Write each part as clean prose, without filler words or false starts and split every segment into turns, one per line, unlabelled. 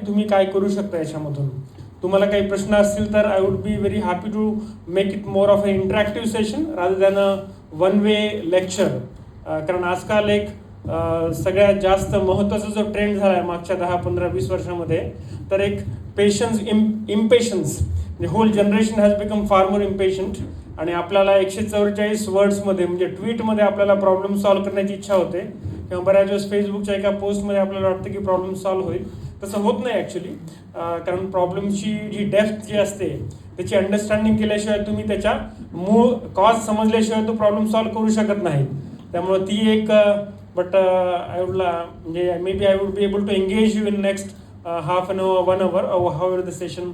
तुम्ही काय करू शकता याच्यामधून. तुम्हाला काही प्रश्न असतील तर I would be very happy to make it more of a interactive session rather than a one way lecture. कारण आजकाल एक सगळ्यात जास्त महत्त्वाचा जो ट्रेंड झाला आहे मागच्या 10-15-20 वर्षामध्ये, तर एक पेशन्स इम्पेशन्स, म्हणजे whole generation has become far more impatient. आणि आपल्याला 144 वर्ड्समध्ये म्हणजे ट्विटमध्ये आपल्याला प्रॉब्लेम सॉल्व्ह करण्याची इच्छा होते, किंवा बऱ्याच वेळेस फेसबुकच्या एका पोस्टमध्ये आपल्याला वाटतं की प्रॉब्लेम सॉल्व्ह होईल. तसं होत नाही ॲक्च्युली. कारण प्रॉब्लेमची जी डेप्थ जी असते त्याची अंडरस्टँडिंग केल्याशिवाय, तुम्ही त्याच्या मूळ कॉज समजल्याशिवाय तो प्रॉब्लेम सॉल्व्ह करू शकत नाही. त्यामुळं ती एक बट आय वुड म्हणजे may be I would be able to engage you in next half an hour 1 hour however the session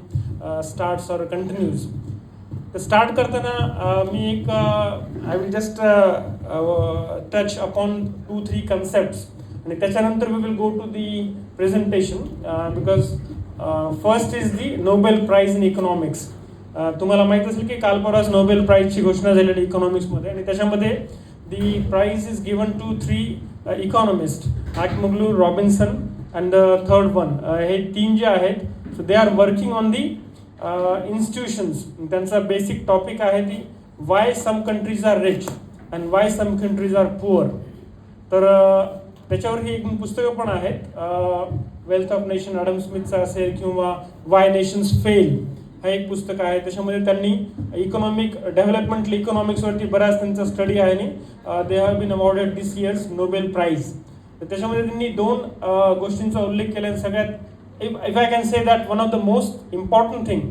starts or continues. तर स्टार्ट करताना मी एक I will just touch upon 2-3 concepts, आणि त्याच्यानंतर we will go to the presentation. Because first is the Nobel prize in economics. तुम्हाला माहीत असेल की काल परवाच नोबेल प्राईजची घोषणा झालेली इकॉनॉमिक्समध्ये, आणि त्याच्यामध्ये the prize is given to 3 economist, मॅकमग्लू, Robinson and the third one. हे 3 जे आहेत, so they are working on the institutions. त्यांचा बेसिक टॉपिक आहे ती why some countries are rich and why some countries are poor. तर त्याच्यावर ही एक पुस्तकं पण आहेत. वेल्थ ऑफ नेशन ॲडम स्मिथचं असेल, किंवा वाय नेशन्स फेल हा एक पुस्तक आहे. त्याच्यामध्ये त्यांनी इकॉनॉमिक डेव्हलपमेंटल इकॉनॉमिक्सवरती बऱ्याच त्यांचा स्टडी आहे, आणि they have been awarded this year's Nobel prize. तर त्याच्यामध्ये त्यांनी 2 गोष्टींचा उल्लेख केला. आणि सगळ्यात if I can say that one of the most important thing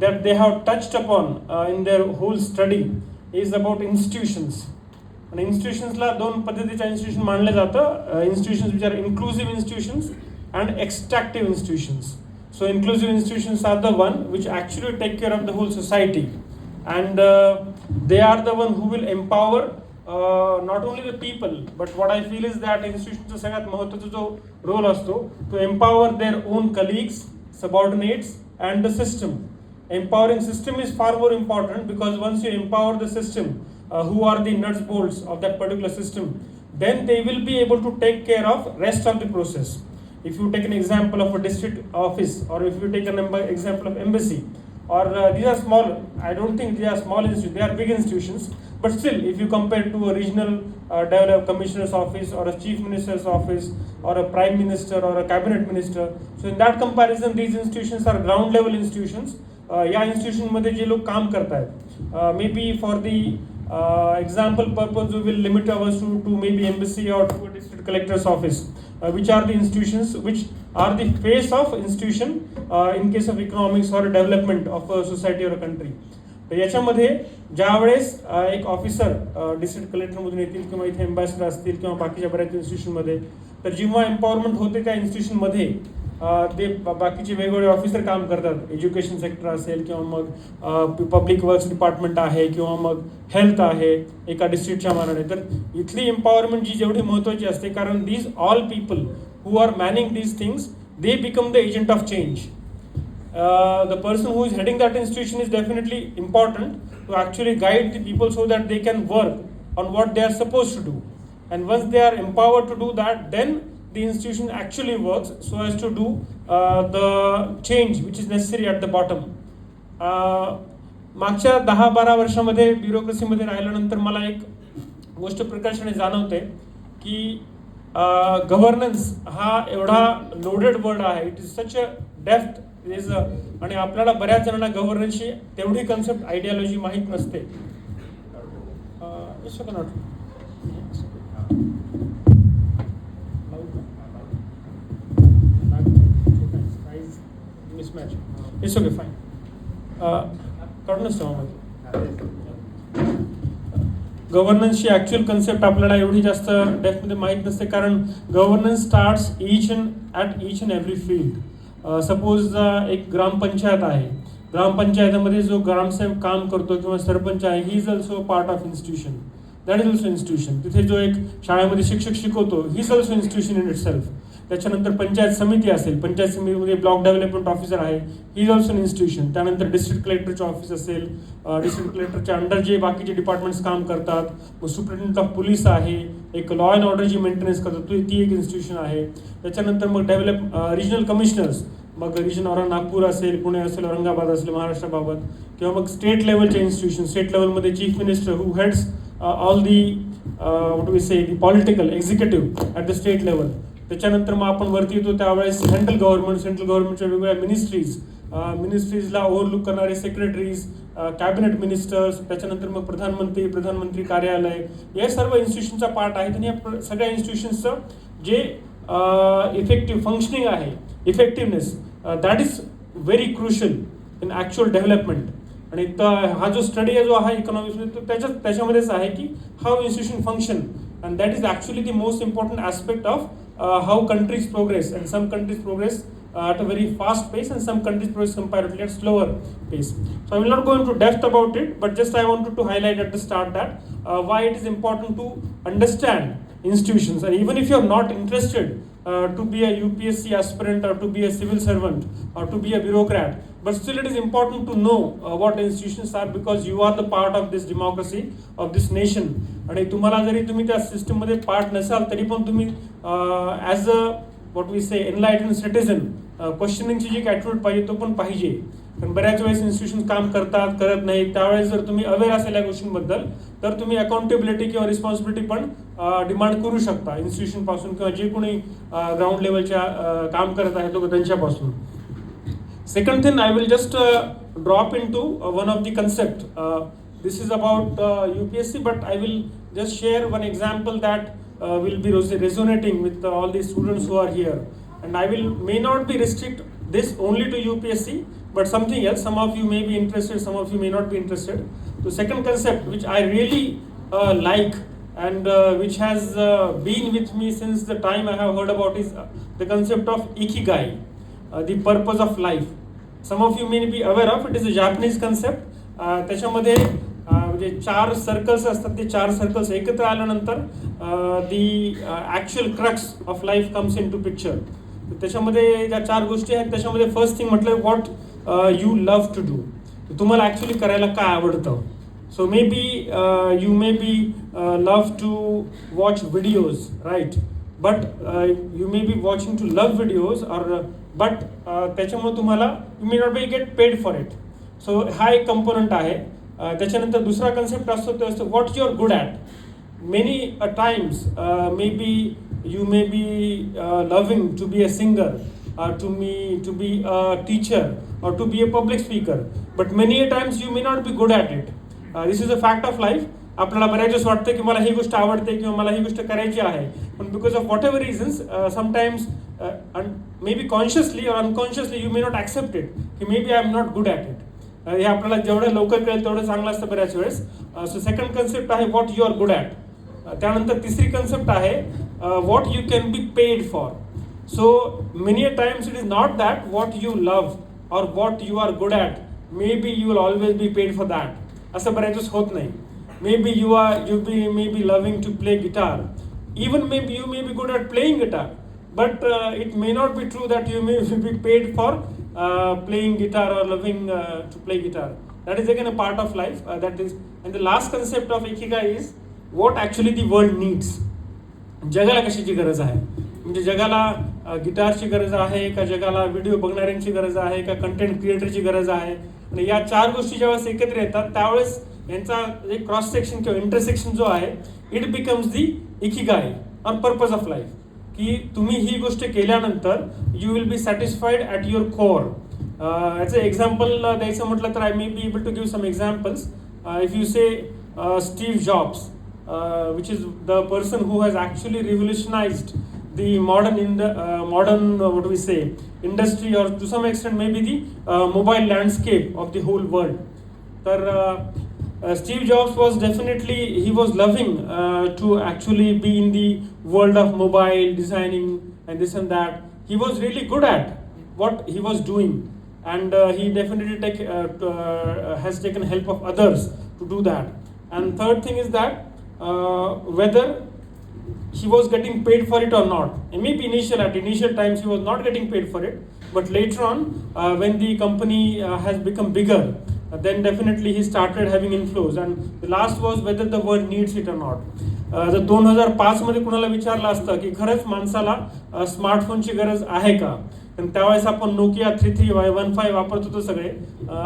that they have touched upon in their whole study is about institutions. आणि इन्स्टिट्यूशन्सला 2 पद्धतीच्या इन्स्टिट्यूशन मानले जातं. Institutions which are inclusive institutions and extractive institutions. So inclusive institutions are the one which actually take care of the whole society, and they are the one who will empower not only the people, but what I feel is that institutions सगळ्यात महत्त्वाचा जो role असतो to empower their own colleagues, subordinates and the system. Empowering system is far more important, because once you empower the system, who are the nuts bolts of that particular system, then they will be able to take care of rest of the process. If you take an example of a district office, or if you take an example of embassy, or these are small, I don't think they are small institutions, they are big institutions, but still if you compare to a regional development commissioner's office, or a chief minister's office, or a prime minister, or a cabinet minister, so in that comparison these institutions are ground level institutions. या institution मध्ये जे लोक काम करतायत, maybe for the example purpose we will limit ours to maybe embassy or to a district collector's office, which are the institutions which are the face of institution in case of economics or development of a society or a country. तर याच्यामध्ये ज्यावेळेस एक officer district कलेक्टरमधून येतील, किंवा इथे ambassador असतील, किंवा बाकीच्या बऱ्याच इन्स्टिट्यूशनमध्ये, तर जेव्हा एम्पॉवरमेंट होते त्या इन्स्टिट्यूशनमध्ये ते बाकीचे वेगवेगळे ऑफिसर काम करतात. एज्युकेशन सेक्टर असेल, किंवा मग पब्लिक वर्क्स डिपार्टमेंट आहे, किंवा मग हेल्थ आहे एका डिस्ट्रिक्टच्या मानाने. तर इथली एम्पॉवरमेंट जी जेवढी महत्त्वाची असते, कारण these all people who are manning these things, they become the agent of change. The person who is heading that institution is definitely important to actually guide the people so that they can work on what they are supposed to do. And once they are empowered to do that, then the institution actually works so as to do the change which is necessary at the bottom. मागच्या 10-12 वर्षामध्ये ब्युरोक्रेसीमध्ये राहिल्यानंतर मला एक गोष्ट प्रकर्षाने जाणवते की governance हा एवढा लोडेड वर्ड आहे. It is such a depth is आणि आपल्याला बऱ्याच जणांना गव्हर्नन्सची तेवढी कन्सेप्ट आयडियोलॉजी माहीत नसते. Mismatch it's okay fine. काढूनच गव्हर्नन्सची ॲक्च्युअल कन्सेप्ट आपल्याला एवढी जास्त डेप्थमध्ये माहीत नसते, कारण governance starts each and every field. Suppose एक ग्रामपंचायत आहे, ग्रामपंचायतीमध्ये जो ग्रामसेवक काम करतो किंवा सरपंच आहे, he is also part of institution. That is also institution. तिथे जो एक शाळेमध्ये शिक्षक शिकवतो, he is also institution in it self. त्याच्यानंतर पंचायत समिती असेल, पंचायत समितीमध्ये ब्लॉक डेव्हलपमेंट ऑफिसर आहे, ही इज ऑल्सो इन्स्टिट्यूशन. त्यानंतर डिस्ट्रिक्ट कलेक्टरचे ऑफिस असेल, डिस्ट्रिक्ट कलेक्टरच्या अंडर जे बाकीचे डिपार्टमेंट्स काम करतात, मग सुप्रिटेंडेंट ऑफ पोलीस आहे, एक लॉ अँड ऑर्डर जी मेंटेनन्स करतात ती एक इन्स्टिट्यूशन आहे. त्याच्यानंतर मग रिजनल कमिशनर्स मग रिजन नागपूर असेल, पुणे असेल, औरंगाबाद असेल महाराष्ट्राबाबत, किंवा मग स्टेट लेवलचे इन्स्टिट्यूशन, स्टेट लेवलमध्ये chief minister who heads all the what we say the political executive at the state level. त्याच्यानंतर मग आपण वरती येतो त्यावेळेस सेंट्रल गव्हर्नमेंटच्या वेगवेगळ्या मिनिस्ट्रीजला ओव्हरलुक करणारे सेक्रेटरीज, कॅबिनेट मिनिस्टर्स, त्याच्यानंतर मग प्रधानमंत्री कार्यालय, या सर्व इन्स्टिट्यूशनचा पार्ट आहेत. आणि या सगळ्या इन्स्टिट्यूशनचं जे इफेक्टिव्ह फंक्शनिंग आहे, effectiveness, that is very crucial in actual development. आणि हा जो स्टडी जो आहे इकॉनॉमिक्समध्ये तो त्याच्यामध्येच आहे की how institution function, and that is actually the most important aspect of how countries progress. And some countries progress at a very fast pace, and some countries progress comparatively at slower pace. So I will not go into depth about it, but just I wanted to highlight at the start that why it is important to understand institutions. And even if you are not interested to be a UPSC aspirant or to be a civil servant or to be a bureaucrat, but still it is important to know what institutions are, because you are the part of this democracy of this nation. आणि तुम्हाला जरी तुम्ही त्या सिस्टममध्ये part नसाल तरी पण तुम्ही as a what we से एनलायटन सिटिझन क्वेश्चनिंगची जी ॲटिट्यूड पाहिजे तो पण पाहिजे. कारण बऱ्याच वेळेस इन्स्टिट्यूशन काम करत नाही, त्यावेळेस जर तुम्ही अवेअर असेल या गोष्टींबद्दल तर तुम्ही अकाउंटेबिलिटी किंवा रिस्पॉन्सिबिलिटी पण डिमांड करू शकता इन्स्टिट्यूशनपासून किंवा जे कोणी ग्राउंड लेवलच्या काम करत आहेत लोक त्यांच्यापासून. Second thing, I will just drop into one of the concept. This is about UPSC, but I will just share one example that will be resonating with all the students who are here. And I may not be restrict this only to UPSC, but something else. Some of you may be interested, some of you may not be interested. The second concept, which I really like and which has been with me since the time I have heard about, is the concept of ikigai. The purpose of life. Some of you may be aware of it. Is a Japanese concept. त्याच्यामध्ये म्हणजे 4 circles असतात. ते 4 circles एकत्र आल्यानंतर the actual crux of life comes into picture. त्याच्यामध्ये ज्या 4 गोष्टी आहेत त्याच्यामध्ये फर्स्ट थिंग म्हटलं what you love to do. तुम्हाला ॲक्च्युली करायला काय आवडतं. So may B you may be love to watch videos, right, but you may be watching to love videos और बट त्याच्यामुळे तुम्हाला you may not be get paid for it. So हा एक component आहे. त्याच्यानंतर दुसरा कन्सेप्ट असतो तो असतो what you are good at. Many times may be you may be loving to be a singer, to be a teacher or to be a public speaker, but many a times you may not be good at it. This is a fact of life. आपल्याला बऱ्याच वेळेस वाटतं की मला ही गोष्ट आवडते किंवा मला ही गोष्ट करायची आहे, पण because of whatever reasons sometimes may be consciously or unconsciously you may not accept it की may B I am not good at it. हे आपल्याला जेवढं लवकर कळेल तेवढं चांगलं असतं बऱ्याच वेळेस. सो सेकंड कन्सेप्ट आहे what you are good at. त्यानंतर तिसरी कन्सेप्ट आहे what you can be paid for. So many a times it is not that what you love और what you are good at, may be you will always be paid for that. असं बऱ्याच वेळेस होत नाही. Maybe you may be loving to play guitar. Even maybe you may be good at playing guitar, but it may not be true that you may be paid for playing guitar or loving to play guitar. That is again a part of life. That is, and the last concept of ikigai is what actually the world needs. जगाला कशाची गरज आहे. म्हणजे जगाला गिटारची गरज आहे का, जगाला व्हिडिओ बघणाऱ्यांची गरज आहे का, कंटेंट क्रिएटरची गरज आहे. आणि या 4 गोष्टी जेव्हा एकत्र येतात त्यावेळेस यांचा एक क्रॉस सेक्शन किंवा इंटरसेक्शन जो आहे it becomes the ikigai or purpose of life. की तुम्ही ही गोष्ट केल्यानंतर you will be satisfied at your core. याचं एक्झाम्पल द्यायचं म्हटलं तर I may be able to give some examples. If you say Steve Jobs, which is the person who has actually revolutionized the modern what we say industry, or to some extent maybe the mobile landscape of the whole world. Steve Jobs was definitely, he was loving to actually be in the world of mobile designing and this and that. He was really good at what he was doing, and he definitely has taken help of others to do that. And third thing is that whether he was getting paid for it or not. And maybe at initial times he was not getting paid for it, but later on when the company has become bigger, then definitely he started having inflows. And the last was whether the world needs it or not. जर 2005 मध्ये कुणाला विचारलं असतं की खरंच माणसाला स्मार्टफोनची गरज आहे का, पण त्यावेळेस आपण नोकिया 3315 वापरत होतो सगळे.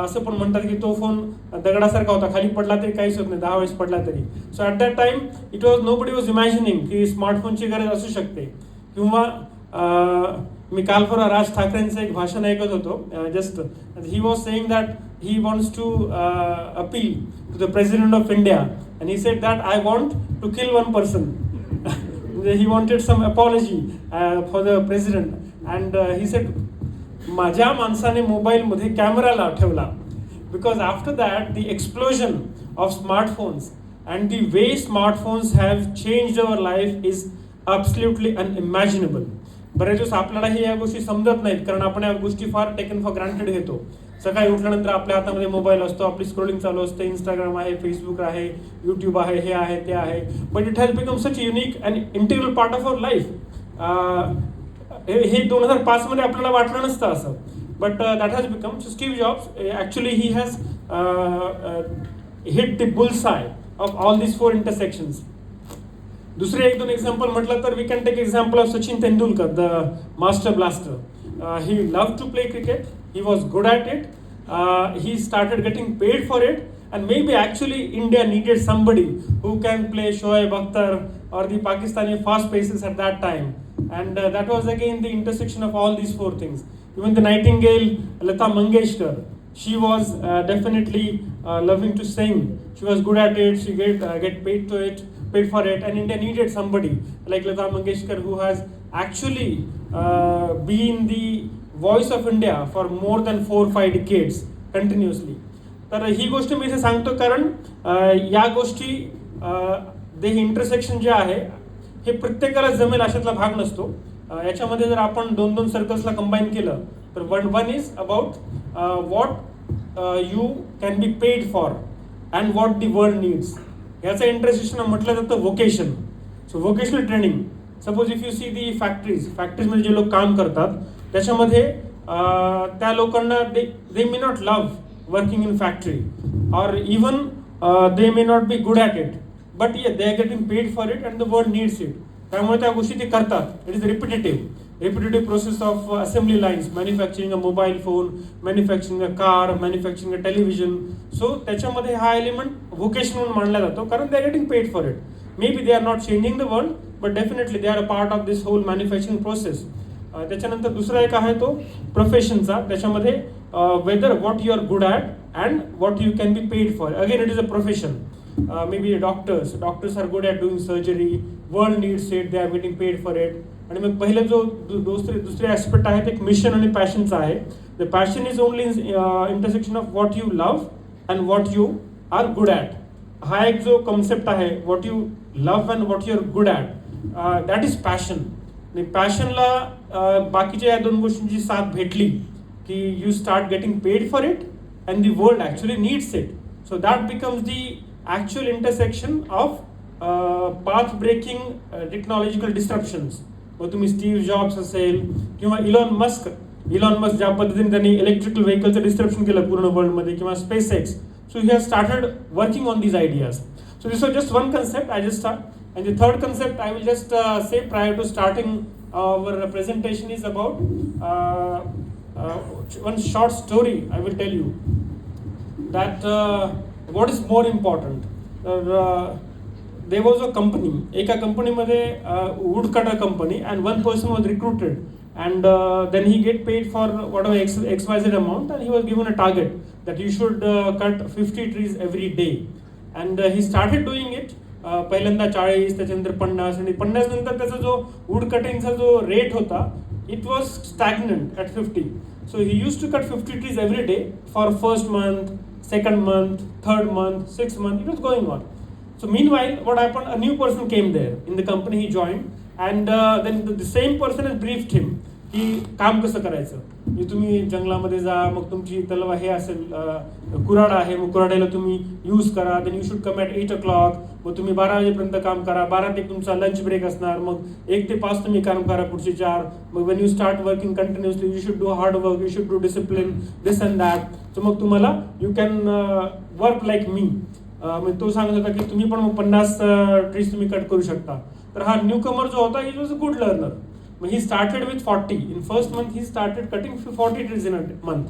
असं पण म्हणतात की तो फोन दगडासारखा होता, खाली पडला तरी काहीच होत नाही, 10 वेळेस पडला तरी. So at that time it was nobody was imagining की स्मार्टफोनची गरज असू शकते. किंवा मी काल परवा राज ठाकरेंचं एक भाषण ऐकत होतो, just he was saying that he wants to appeal to the president of India and he said that I want to kill one person. he wanted some apology for the president and he said माझ्या माणसाने मोबाईलमध्ये camera ठेवला, because after that the explosion of smartphones and the way smartphones have changed our life is absolutely unimaginable. बरेच दिवस आपल्यालाही या गोष्टी समजत नाहीत, कारण आपण या गोष्टी फार टेकन फॉर ग्रांटेड घेतो. सकाळी उठल्यानंतर आपल्या हातामध्ये मोबाईल असतो, आपली स्क्रोलिंग चालू असते, इंस्टाग्राम आहे, फेसबुक आहे, यूट्यूब आहे, हे आहे ते आहे. But it has become such unique and integral part of our life. हे 2005 मध्ये आपल्याला वाटलं नसतं असं, but that has become. Steve Jobs actually he has hit the bullseye of all this 4 intersections. दुसरे 1-2 एक्झाम्पल म्हटलं तर we can take example of Sachin Tendulkar, the master blaster. He loved to play cricket. He was good at it. He started getting paid for it, and maybe actually India needed somebody who can play Shoaib Akhtar or the Pakistani fast pacers at that time. And that was again the intersection of all these 4 things. Even the Nightingale, Lata Mangeshkar, she was definitely loving to sing. She was good at it. She get paid for it, and India needed somebody like Lata Mangeshkar who has actually been the voice of India for more than 4-5 decades continuously. तर ही गोष्ट मी इथे सांगतो कारण या गोष्टी हे intersection जे आहे हे प्रत्येकाला जमेल अशातला भाग नसतो. याच्यामध्ये जर आपण 2-2 सर्कल्सला कंबाईन केलं तर one is about what you can be paid for and what the world needs. याचं इंटरसेक्शन म्हटलं जातं vocation. So vocational training. Suppose if you see the फॅक्टरीजमध्ये जे लोक काम करतात त्याच्यामध्ये त्या लोकांना they may not love working in factory or even they may not be good at it, but they are getting paid for it and the world needs it. त्यामुळे त्या गोष्टी ते करतात. It is repetitive process of assembly lines, manufacturing a mobile phone, manufacturing a car, manufacturing a television. So त्याच्यामध्ये हा element vocation म्हणून मानला जातो कारण they are getting paid for it. Maybe they are not changing the world, but definitely they are a part of this whole manufacturing process. त्याच्यानंतर दुसरा एक आहे तो प्रोफेशनचा. त्याच्यामध्ये whether what you are good at and what you can be paid for. Again, it is a profession. Maybe doctors are good at doing surgery. World needs it. They are getting paid for it. आणि मग पहिले जो दुसरे aspect आहे ते mission आणि पॅशनचा आहे. The passion is only intersection of what you love and what you are good at. हा एक जो कॉन्सेप्ट आहे, what you love and what you are good at, that is passion. आणि पॅशनला बाकीच्या या 2 गोष्टींची साथ भेटली की you start getting paid for it and the world actually needs it. So that becomes the actual intersection of path breaking technological disruptions. मग तुम्ही स्टीव्ह जॉब्स असेल किंवा इलॉन मस्क ज्या पद्धतीने त्यांनी इलेक्ट्रिकल व्हेकलचं डिस्ट्रप्शन केलं पूर्ण वर्ल्डमध्ये, किंवा space x. So he has started working on these ideas. So this was just one concept. I just start. And the third concept I will just say prior to starting our presentation is about one short story. I will tell you that what is more important. There was a company. एका कंपनीमध्ये wood cutter company, and one person was recruited, and then he get paid for whatever XYZ amount, and he was given a target that you should cut 50 trees every day, and he started doing it. पहिल्यांदा 40, त्याच्यानंतर 50, आणि 50 नंतर त्याचा जो would कटिंगचा जो rate होता it was stagnant at 50. So he use to cut 50 trees every day for first month, second month, third month, 6th month. It was going on. So meanwhile, what happened? A new person came there in the company. He joined, and then the same person has briefed him की काम कसं करायचं. की तुम्ही जंगलामध्ये जा, मग तुमची तलवार हे असेल, कुऱ्हाड आहे, मग कुऱ्हाडीला तुम्ही यूज करा. Then you should come at 8 o'clock. मग तुम्ही 12 वाजेपर्यंत काम करा. 12 ते तुमचा लंच ब्रेक असणार. मग 1 ते 5 तुम्ही काम करा पुढचे 4. मग when you start working continuously you should do hard work, you should do discipline, this and that. So मग तुम्हाला you can work like me. मग तो सांगत होता की तुम्ही पण मग 50 ट्रीज तुम्ही कट करू शकता. तर हा न्यू कमर जो होता, it was a good learner. मग he started with 40. In first month he started cutting 40 trees in a month.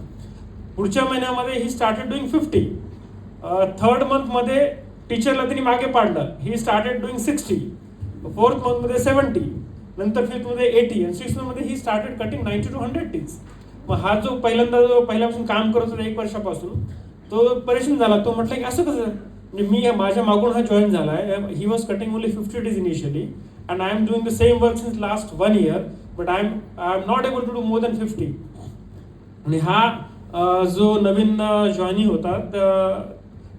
पुढच्या महिन्यामध्ये ही स्टार्टेड डुईंग 50. थर्ड मंथमध्ये टीचरला त्यांनी मागे पाडलं. He started doing 60. फोर्थ मंथमध्ये 70. नंतर फिफ्थमध्ये 80. आणि सिक्स्थ मंथमध्ये he started cutting 90 to 100 trees. मग हा जो पहिल्यापासून काम करत होता 1 वर्षापासून, तो परेशान झाला. तो म्हटलं की असं कसं, म्हणजे मी माझ्या मागून हा जॉईन झाला आहे. He was cutting only 50 trees initially and I am doing the same work since last 1 year, but I am not able to do more than 50. आणि हा जो नवीन जॉईनी होता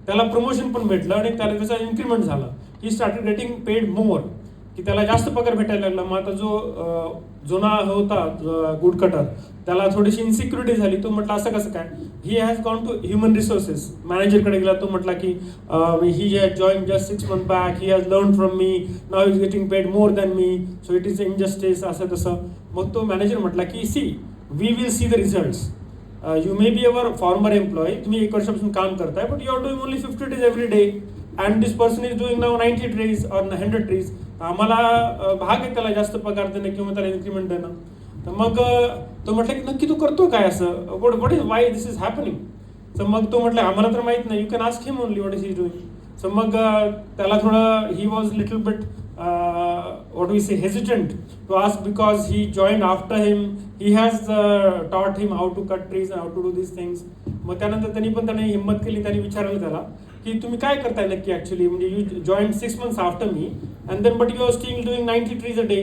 त्याला प्रमोशन पण भेटलं आणि त्याला त्याचा इन्क्रीमेंट झाला. ही स्टार्टेड गेटिंग पेड मोर, की त्याला जास्त पगार भेटायला लागला. मग आता जो जुना होता गुड कटर, त्याला थोडीशी इन्सिक्युरिटी झाली. तो म्हटला असं कसं काय. He has gone to human resources मॅनेजरकडे गेला. तो म्हटला की he has join just 6 months back, he has learn from me, now is getting paid more than me, so it is injustice, असं तसं. मग तो मॅनेजर म्हटला की see, we will see the results. You may be our former employee, तुम्ही 1 वर्षापासून काम करताय, but you are doing only 50 trees every day and this person is doing now 90 trees और 100 ट्रीज. आम्हाला भाग आहे त्याला जास्त पगार देणं किंवा त्याला इन्क्रीमेंट देणं. तर मग तो म्हटलं की नक्की तू करतो काय असं, what is why this is happening. तर मग तो म्हटलं आम्हाला तर माहित नाही, you can ask him only what is he doing. So मग त्याला थोडं he was little bit what we say hesitant to ask because he joined after him. He has taught him how to cut trees and how to do these things. मग त्यानंतर त्याने हिंमत केली. त्यांनी विचारलं त्याला की तुम्ही काय करताय नक्की ॲक्च्युली, म्हणजे यू जॉईन 6 months आफ्टर मी and then but you are still doing 90 trees a day.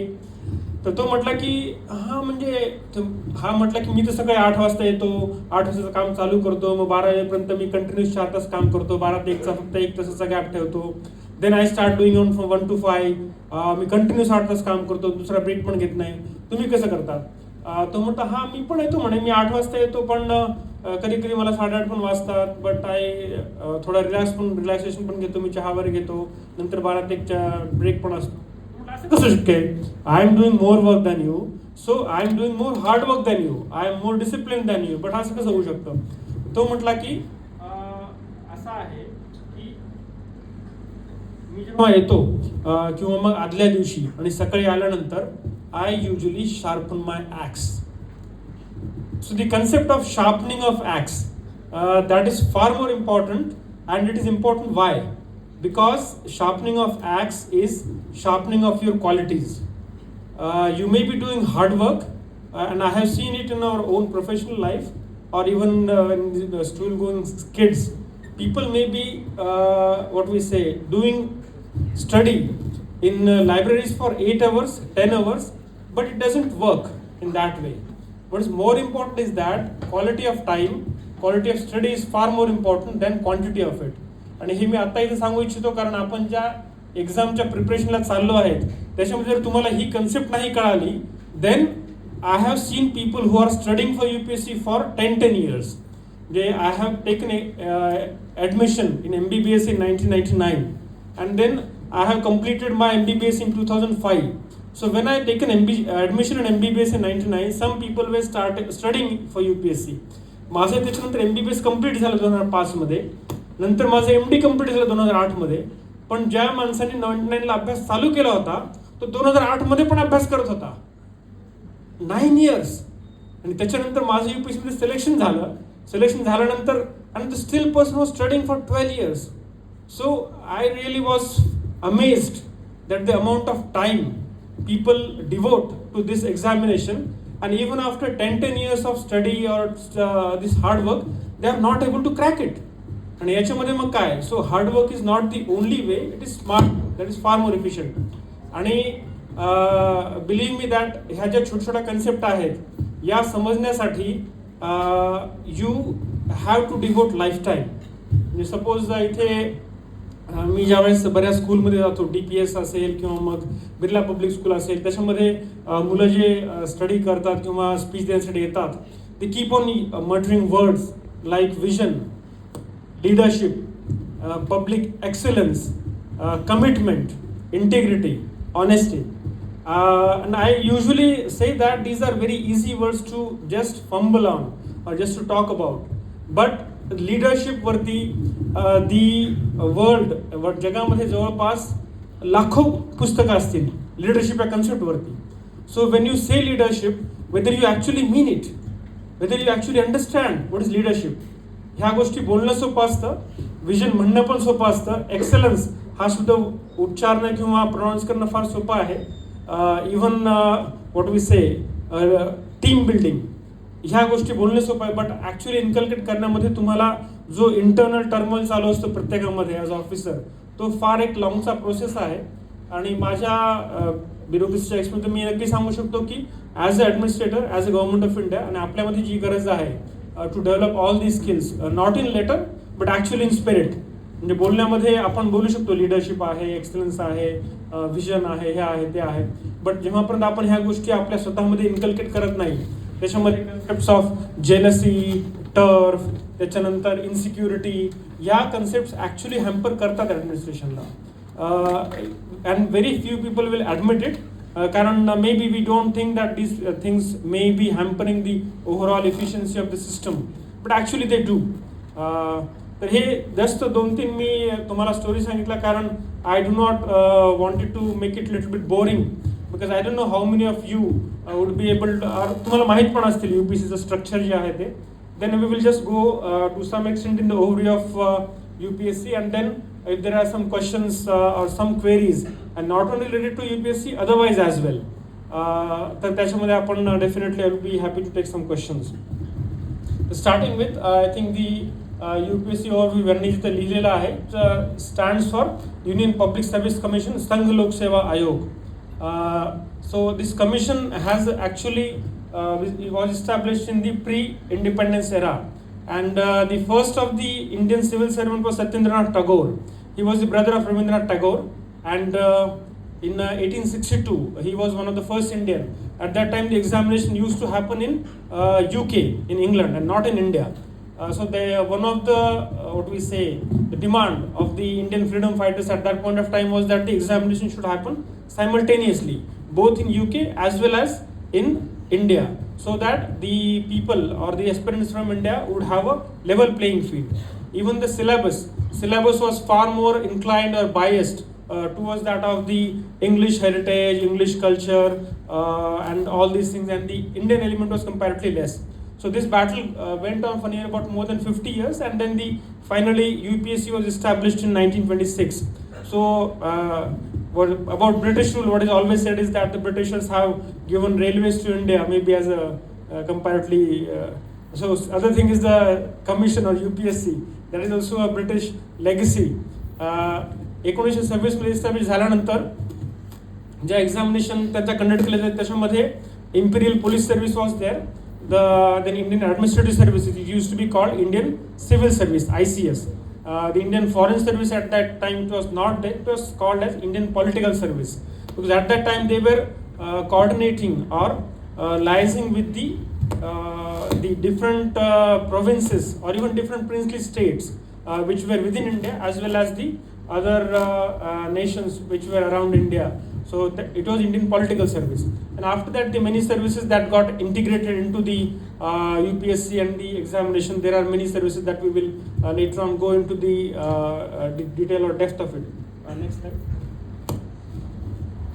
तर तो म्हटला की हा म्हटला की मी तर सकाळी 8 वाजता येतो, 8 वाजताचं काम चालू करतो, मग 12 वाजेपर्यंत मी कंटिन्यूस 4 तास काम करतो, 12 ते 1चा फक्त 1 तासाचा गॅप ठेवतो. Then I start doing on from 1 to 5. मी कंटिन्यूस 8 तास काम करतो, दुसरा ब्रेक पण घेत नाही. तुम्ही कसं करता. तो म्हणतो हा मी पण येतो म्हणे, मी 8 वाजता येतो, पण कधी कधी मला 8:30 पण वाजतात, बट थोडा रिलॅक्सेशन पण घेतो, मी चहा वगैरे घेतो, नंतर 12 ते 1चा ब्रेक पण असतो. असं कसं शक्य आहे. I am doing more work than you, so I am doing more hard work than you, I am more discipline than you, but असं कसं होऊ शकतं. तो म्हटला की असं आहे की मी जेव्हा येतो किंवा मग आदल्या दिवशी आणि सकाळी आल्यानंतर I usually sharpen my axe. So the concept of sharpening of axe, that is far more important, and it is important why? Because sharpening of axe is sharpening of your qualities. You may be doing hard work, and I have seen it in our own professional life, or even in the school going kids. People may be what we say doing study in libraries for 8 hours, 10 hours, but it doesn't work in that way. What is more important is that quality of time, quality of study is far more important than quantity of it. आणि हे मी आता इथे सांगू इच्छितो कारण आपण ज्या एक्झामच्या प्रिपरेशनला चाललो आहेत त्याच्यामध्ये जर तुम्हाला ही कन्सेप्ट नाही कळाली, then I have seen people who are studying for UPSC for 10 years. जे I have taken admission in MBBS in 1999 and then I have completed my MBBS in 2005. So when I taken admission in MBBS in 99, some people were studying for UPSC. माझं त्याच्यानंतर MBBS complete झालं 2005 मध्ये, नंतर माझं MD complete झालं 2008 मध्ये. पण ज्या माणसाने 99ला अभ्यास चालू केला होता तो 2008 मध्ये पण अभ्यास करत होता 9 years. आणि त्याच्यानंतर माझं UPSC मध्ये सिलेक्शन झाल्यानंतर and the still person was studying for 12 years. So I really was amazed that the amount of time people devote to this examination, and even after 10 years of study or this hard work, they are not able to crack it. आणि याच्यामध्ये मग काय, so hard work is not the only way, it is smart, that is far more efficient. आणि believe me that ह्या ज्या छोट्या concept आहेत या समजण्यासाठी you have to devote lifetime. म्हणजे सपोज इथे मी ज्यावेळेस बऱ्याच स्कूलमध्ये जातो, DPS असेल किंवा मग बिर्ला पब्लिक स्कूल असेल, त्याच्यामध्ये मुलं जे स्टडी करतात किंवा स्पीच देण्यासाठी येतात, ते keep on muttering words like vision, leadership, public excellence, commitment, integrity, honesty. And I usually say that these are very easy words to just fumble on or just to talk about. But leadership वरती जगामध्ये जवळपास लाखो पुस्तकं असतील leadership या कन्सेप्टवरती. So when you say leadership, whether you actually mean it, whether you actually understand what is leadership, ह्या गोष्टी बोलणं सोपं असतं, विजन म्हणणं पण सोपं असतं, एक्सलन्स हा शब्द उच्चारणं किंवा प्रोनाऊन्स करणं फार सोपं आहे. इव्हन व्हॉट वी से टीम बिल्डिंग, ह्या गोष्टी बोलणं सोपं आहे, बट ॲक्च्युली इन्कल्केट करण्यामध्ये तुम्हाला जो इंटरनल टर्मोल चालू असतो प्रत्येकामध्ये ॲज ऑफिसर, तो फार एक लॉंगचा प्रोसेस आहे. आणि माझ्या ब्युरोक्रेसीच्या एक्सपिरियन्स मी नक्की सांगू शकतो की as a administrator, as a government of India, आणि आपल्यामध्ये जी गरज आहे to develop all the skills, not in letter but actually in spirit. म्हणजे बोलण्यामध्ये आपण बोलू शकतो लिडरशिप आहे, एक्सलन्स आहे, व्हिजन आहे, हे आहे, ते आहे, बट जेव्हापर्यंत आपण ह्या गोष्टी आपल्या स्वतःमध्ये इन्कल्केट करत नाही, त्याच्यामध्ये कन्सेप्ट्स ऑफ जेलसी, टर्फ, त्याच्यानंतर इन्सिक्युरिटी, या कन्सेप्ट्स ॲक्च्युली हॅम्पर करतात ॲडमिनिस्ट्रेशनला. And very few people will admit it, कारण may be we don't think that these things may be hampering the overall efficiency of the system, but actually they do. तर हे just 2-3 मी तुम्हाला story सांगितलं, कारण I do not wanted to make it little bit boring, because I don't know how many of you would be able, तुम्हाला माहीत पण असतील UPSCचं स्ट्रक्चर जे आहे ते. Then we will just go to some extent in the overview of UPSC, and then if there are some questions or some queries, and not only related to UPSC, otherwise as well, तर त्याच्यामध्ये आपण definitely I will be happy to take some questions. Starting with I think the UPSC overview यांनी जिथं लिहिलेलं आहे, stands for Union Public Service Commission, संघ लोक सेवा आयोग. So this commission has actually it was established in the pre-independence era, and the first of the Indian civil servant was Satyendranath Tagore. He was the brother of Rabindranath Tagore, and in 1862 he was one of the first Indian. At that time the examination used to happen in UK, in England, and not in India. So one of the what we say, the demand of the Indian freedom fighters at that point of time was that the examination should happen simultaneously, both in UK as well as in India, so that the people or the aspirants from India would have a level playing field. Even the syllabus was far more inclined or biased towards that of the English heritage, English culture, and all these things, and the Indian element was comparatively less. So this battle went on for near about more than 50 years, and then finally UPSC was established in 1926. So what about British rule, what is always said is that the Britishers have given railways to India, maybe as a comparatively, so other thing is the commission or UPSC, that is also a British legacy. 1926 मध्ये establish झाल्यानंतर ज्या examination त्यांचा conduct केले जाते त्याच्यामध्ये imperial police service was there, then Indian Administrative Services, it used to be called Indian Civil Service, ICS. The Indian Foreign Service at that time, it was not there, it was called as Indian Political Service, because at that time they were coordinating or liaising with the different provinces or even different princely states which were within India, as well as the other nations which were around India. So it was Indian Political Service, and after that the many services that got integrated into the UPSC and the examination. There are many services that we will later on go into the detail or depth of it. Next slide.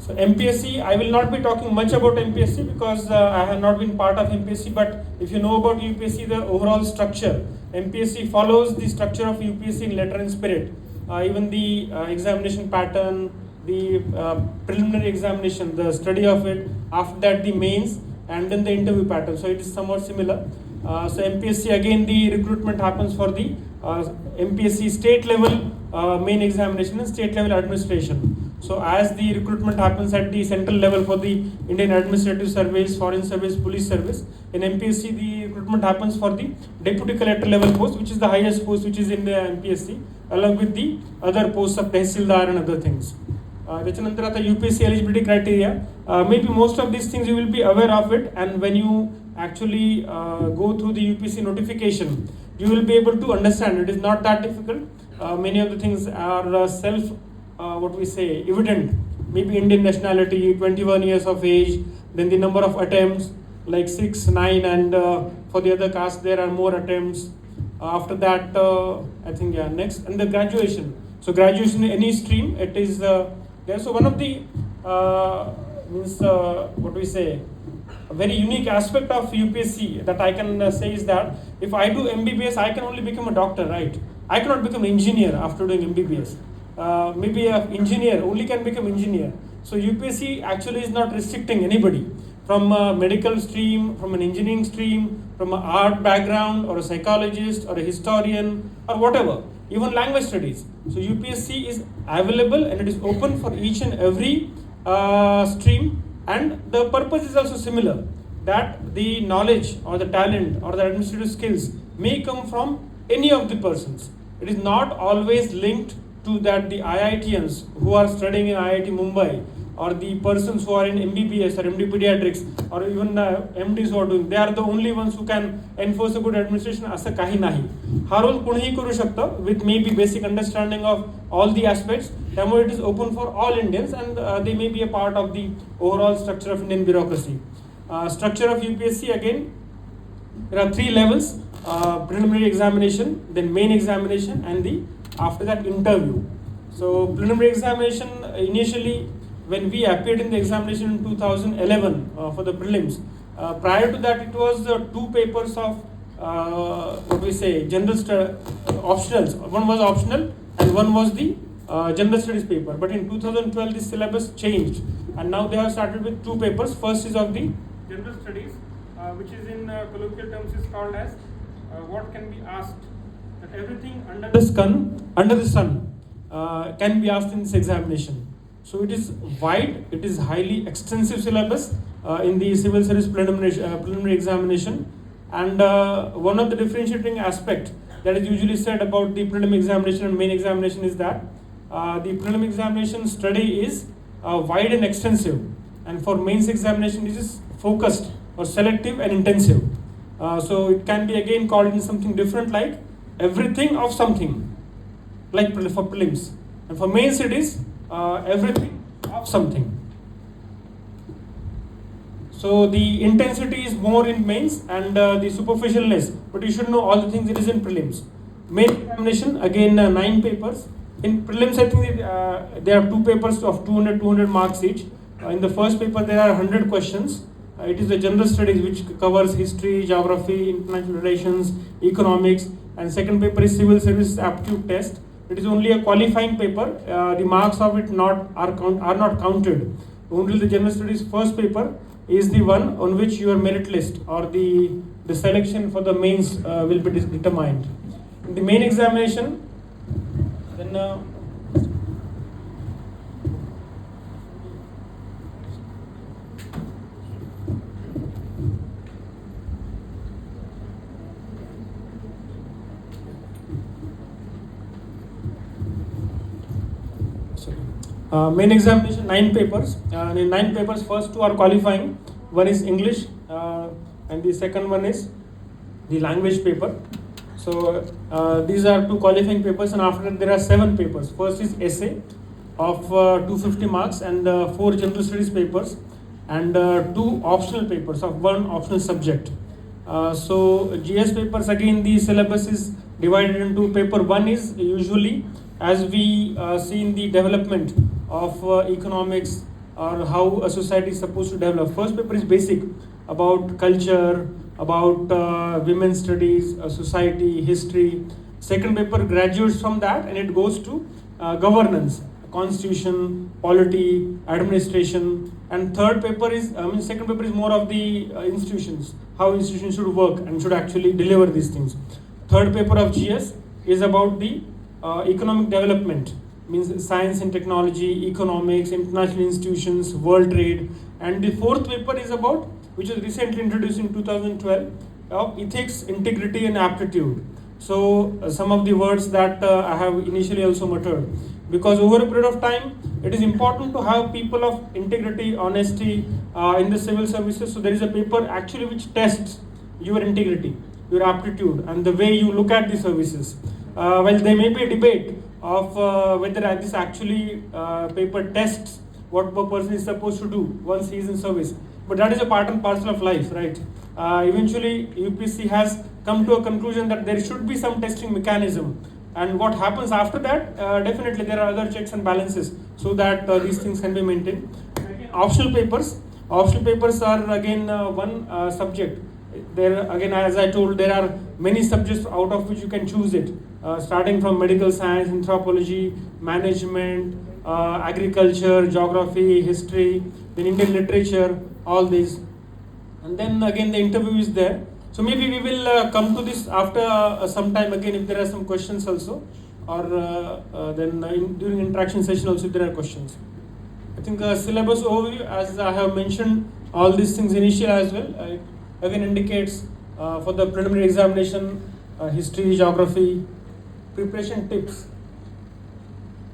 So MPSC, I will not be talking much about MPSC because I have not been part of MPSC, but if you know about UPSC, the overall structure, MPSC follows the structure of UPSC in letter and spirit. Even the examination pattern, the preliminary examination, the study of it, after that the mains, and then the interview pattern. So it is somewhat similar. So MPSC, again the recruitment happens for the MPSC state level main examination and state level administration. So as the recruitment happens at the central level for the Indian Administrative Service, Foreign Service, Police Service, in MPSC the recruitment happens for the Deputy Collector level post, which is the highest post which is in the MPSC, along with the other posts of Tehsildar and other things. त्याच्यानंतर आता UPSC eligibility criteria, maybe most of these things you will be aware of it, and when you actually go through the UPSC notification, you will be able to understand. It is not that difficult. Many of the things are what we say, evident. Maybe Indian nationality, 21 years of age, then the number of attempts like 6, 9, and for the other caste there are more attempts. After that, I think next, and the graduation. So graduation in any stream, it is there. So one of the what we say, a very unique aspect of UPSC that I can say is that if I do MBBS, I can only become a doctor, right? I cannot become an engineer after doing MBBS. Maybe an engineer only can become engineer. So UPSC actually is not restricting anybody from a medical stream, from an engineering stream, from an art background, or a psychologist, or a historian, or whatever, even language studies. So UPSC is available and it is open for each and every stream, and the purpose is also similar, that the knowledge or the talent or the administrative skills may come from any of the persons. It is not always linked to that the IITians who are studying in IIT Mumbai, or the persons who are in MBBS or MD pediatrics, or even MDs who are doing, they are the only ones who can enforce a good administration. असं काही नाही. हा role कोणीही करू शकतं with maybe basic understanding of all the aspects. त्यामुळे it is open for all Indians, and they may be a part of the overall structure of Indian bureaucracy. Structure of UPSC, again, there are 3 levels: preliminary examination, then main examination, and the after that interview. So preliminary examination, initially when we appeared in the examination in 2011 for the prelims, prior to that it was 2 papers of what we say optionals. One was optional and one was the general studies paper. But in 2012 this syllabus changed, and now they have started with 2 papers. First is of the general studies, which is in colloquial terms is called as what can be asked. That everything under the sun can be asked in this examination. So it is wide, it is highly extensive syllabus in the civil service preliminary examination, and one of the differentiating aspect that is usually said about the prelim examination and main examination is that the prelim examination study is wide and extensive, and for mains examination it is focused or selective and intensive. So it can be again called in something different, like everything of something, like for prelims, and for mains it is everything of something. So the intensity is more in mains and the superficialness, but you should know all the things it is in prelims. Main examination, again 9 papers. In prelims I think there are 2 papers of 200 marks each. In the first paper there are 100 questions. It is the general studies which covers history, geography, international relations, economics, and second paper is civil service aptitude test. It is only a qualifying paper. The marks of it are not counted. Only the general studies first paper is the one on which your merit list or the selection for the mains will be determined. In the main examination, then main examination 9 papers. In 9 papers, first 2 are qualifying. One is English, and the second one is the language paper. So these are 2 qualifying papers, and after that there are 7 papers. First is essay of 250 marks and 4 general studies papers, and 2 optional papers of 1 optional subject. So GS papers, again the syllabus is divided into paper 1 is usually, as we see in the development of economics or how a society is supposed to develop. First paper is basic, about culture, about women's studies, society, history. Second paper graduates from that and it goes to governance, constitution, polity, administration. And third paper is, second paper is more of the institutions, how institutions should work and should actually deliver these things. Third paper of GS is about the economic development, means science and technology, economics, international institutions, world trade. And the fourth paper is about, which was recently introduced in 2012, of ethics, integrity and aptitude. So some of the words that I have initially also muttered, because over a period of time it is important to have people of integrity, honesty in the civil services. So there is a paper actually which tests your integrity, your aptitude and the way you look at the services. Well, there may be a debate of whether this actually paper tests what a person is supposed to do once he is in service. But that is a part and parcel of life, right? Eventually, UPSC has come to a conclusion that there should be some testing mechanism. And what happens after that, definitely there are other checks and balances so that these things can be maintained. Again, optional papers. Optional papers are again one subject. There again, as I told, there are many subjects out of which you can choose it, starting from medical science, anthropology, management, agriculture, geography, history, then Indian literature, all these. And then again the interview is there. So maybe we will come to this after some time again if there are some questions also, or then during interaction session also if there are questions. I think syllabus overview, as I have mentioned all these things initial as well, again indicates for the preliminary examination, history, geography, preparation tips.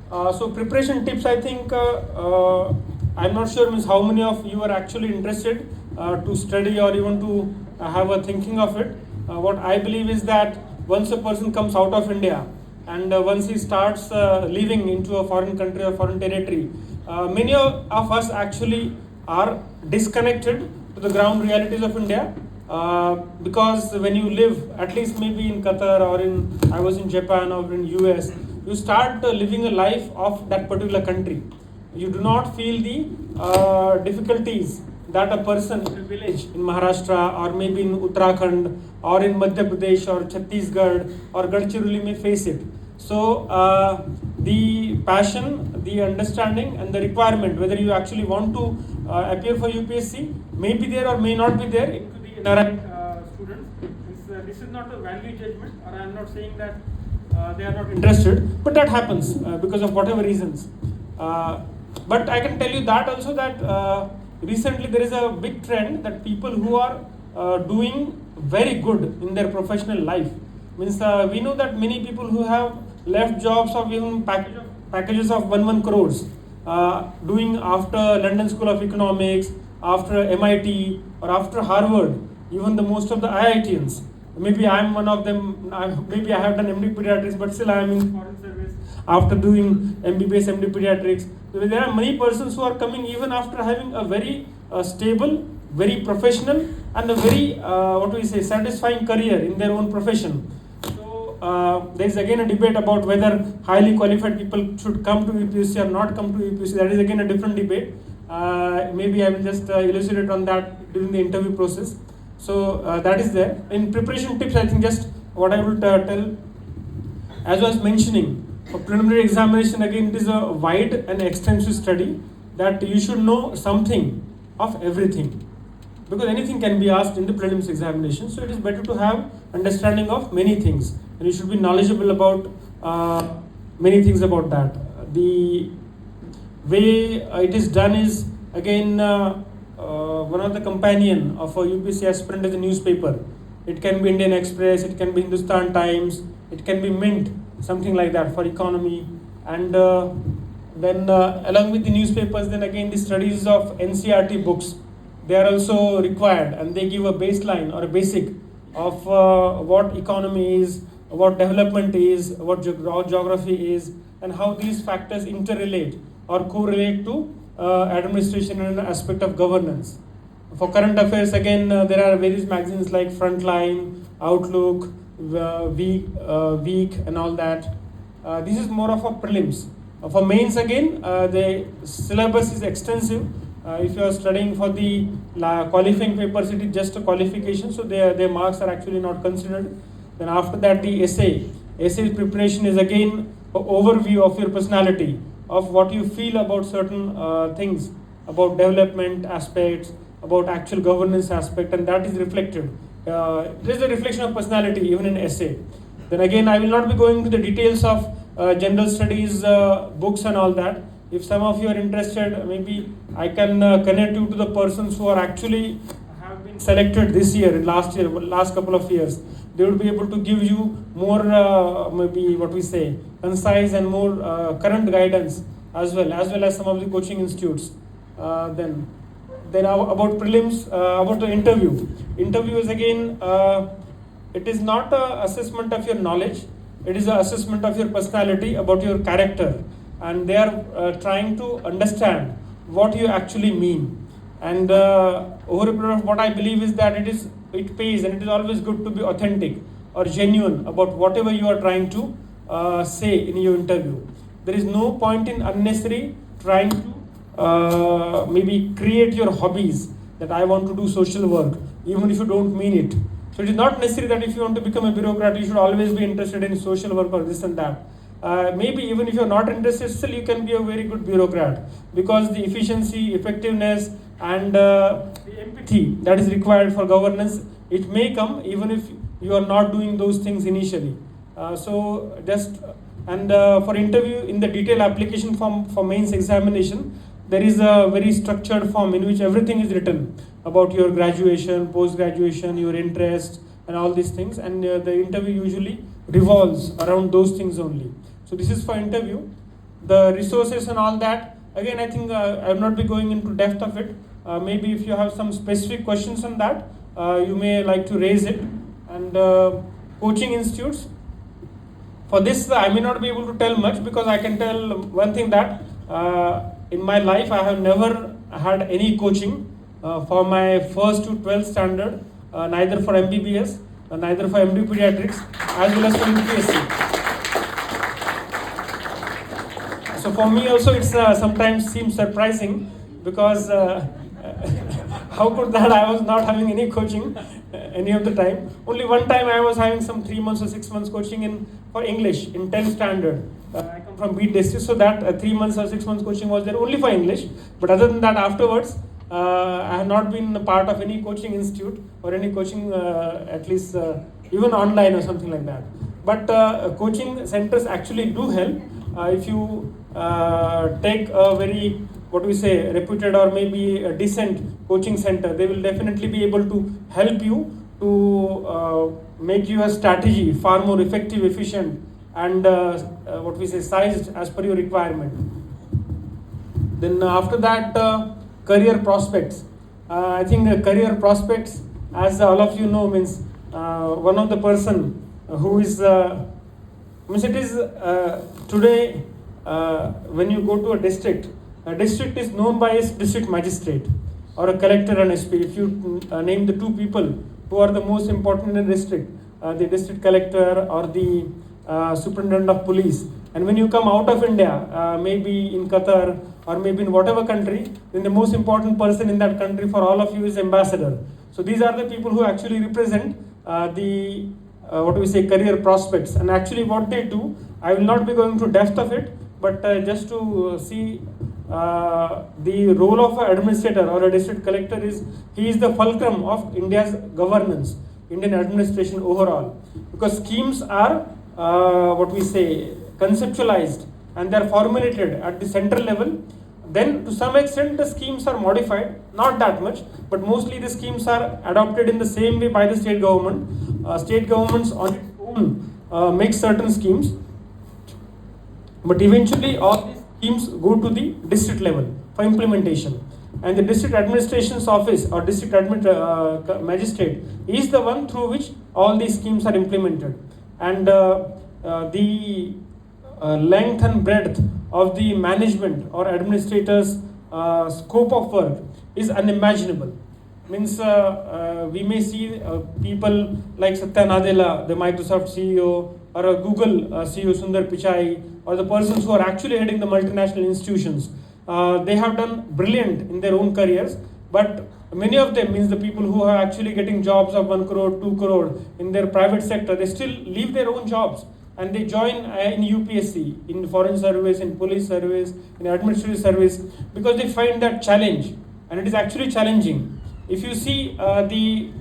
So preparation tips, I think I'm not sure means how many of you are actually interested to study or even to have a thinking of it. What I believe is that once a person comes out of India and once he starts living into a foreign country or foreign territory, many of us actually are disconnected to the ground realities of India, because when you live, at least maybe in Qatar or I was in Japan or in US, you start living a life of that particular country. You do not feel the difficulties that a person in a village in Maharashtra or maybe in Uttarakhand or in Madhya Pradesh or Chhattisgarh or Gadchiroli may face it. So the passion, the understanding and the requirement, whether you actually want to appear for UPSC, may be there or may not be there into the NRI students. This is not a value judgment, or I am not saying that they are not interested, but that happens because of whatever reasons. But I can tell you that also that recently there is a big trend that people who are doing very good in their professional life, means we know that many people who have left jobs of even packages of 1 crores, doing after London School of Economics, after MIT or after Harvard, even the most of the IITians. Maybe I am one of them. Maybe I have done MD pediatrics, but still I am in foreign service after doing MBBS MD pediatrics. So there are many persons who are coming even after having a very stable, very professional and a very satisfying career in their own profession. So there is again a debate about whether highly qualified people should come to UPSC or not come to UPSC. That is again a different debate. Maybe I will just elucidate on that during the interview process. So that is there. In preparation tips, I think just what I will tell, as I was mentioning, for preliminary examination, again it is a wide and extensive study that you should know something of everything, because anything can be asked in the prelims examination. So it is better to have understanding of many things, and you should be knowledgeable about many things about that. The way it is done is again one of the companion of a UPSC aspirant is a newspaper. It can be Indian Express, it can be Hindustan Times, it can be Mint, something like that for economy. And then along with the newspapers, then again the studies of NCERT books, they are also required, and they give a baseline or a basic of what economy is, what development is, what geography is, and how these factors interrelate or correlate to administration and aspect of governance. For current affairs, again there are various magazines like Frontline, Outlook, Week and all that. This is more of a prelims. For mains, again the syllabus is extensive. If you are studying for the qualifying papers, it is just a qualification, so their marks are actually not considered. Then after that, the essay preparation is again an overview of your personality, of what you feel about certain things, about development aspects, about actual governance aspect, and that is reflected. There is a reflection of personality even in essay. Then again, I will not be going into the details of general studies books and all that. If some of you are interested, maybe I can connect you to the persons who are actually have been selected this year, last couple of years. They would be able to give you more concise and more current guidance as well as some of the coaching institutes. Then about prelims, about the interview. Interview is again, it is not an assessment of your knowledge, it is an assessment of your personality, about your character, and they are trying to understand what you actually mean. And over a period of what I believe is that it pays, and it is always good to be authentic or genuine about whatever you are trying to say in your interview. There is no point in unnecessary trying to maybe create your hobbies, that I want to do social work, even if you don't mean it. So it is not necessary that if you want to become a bureaucrat, you should always be interested in social work or this and that. Maybe even if you're not interested, still you can be a very good bureaucrat, because the efficiency, effectiveness, and the empathy that is required for governance, it may come even if you are not doing those things initially. For interview, in the detailed application form for mains examination, there is a very structured form in which everything is written about your graduation, post-graduation, your interest, and all these things, and the interview usually revolves around those things only. So this is for interview. The resources and all that, again, I think I will not be going into depth of it. Maybe if you have some specific questions on that, you may like to raise it. And coaching institutes, for this I may not be able to tell much, because I can tell one thing, that in my life I have never had any coaching for my first to 12th standard, neither for MBBS, neither for MD Pediatrics, as well as for UPSC. So for me also it's sometimes seems surprising, because how could that I was not having any coaching any of the time. Only one time I was having some 3 months or 6 months coaching for English in 10th standard. I come from Beat district, so that 3 months or 6 months coaching was there only for English. But other than that, afterwards, I have not been a part of any coaching institute or any coaching, at least even online or something like that. But coaching centers actually do help. If you take a very, reputed or maybe a decent coaching center, they will definitely be able to help you to make your strategy far more effective, efficient, and sized as per your requirement. Then after that, career prospects. I think career prospects, as all of you know, means one of the person who is today when you go to a district is known by its district magistrate or a collector and SP. If you name the two people who are the most important in the district, the district collector or the superintendent of police, and when you come out of India, maybe in Qatar or maybe in whatever country, then the most important person in that country for all of you is ambassador. So these are the people who actually represent career prospects, and actually what they do, I will not be going to depth of it, but just to see the role of an administrator or a district collector he is the fulcrum of India's governance, Indian administration overall, because schemes are conceptualized and they are formulated at the central level. Then to some extent the schemes are modified, not that much, but mostly the schemes are adopted in the same way by the state government. State governments on its own make certain schemes, but eventually all these schemes go to the district level for implementation. And the district administration's office or district magistrate is the one through which all these schemes are implemented. And the length and breadth of the management or administrator's scope of work is unimaginable. Means we may see people like Satya Nadella, the Microsoft CEO, or a Google CEO Sundar Pichai, or the persons who are actually heading the multinational institutions. They have done brilliant in their own careers, but many of them, means the people who are actually getting jobs of 1 crore, 2 crore in their private sector, they still leave their own jobs and they join in UPSC, in foreign service, in police service, in administrative service, because they find that challenge, and it is actually challenging. If you see the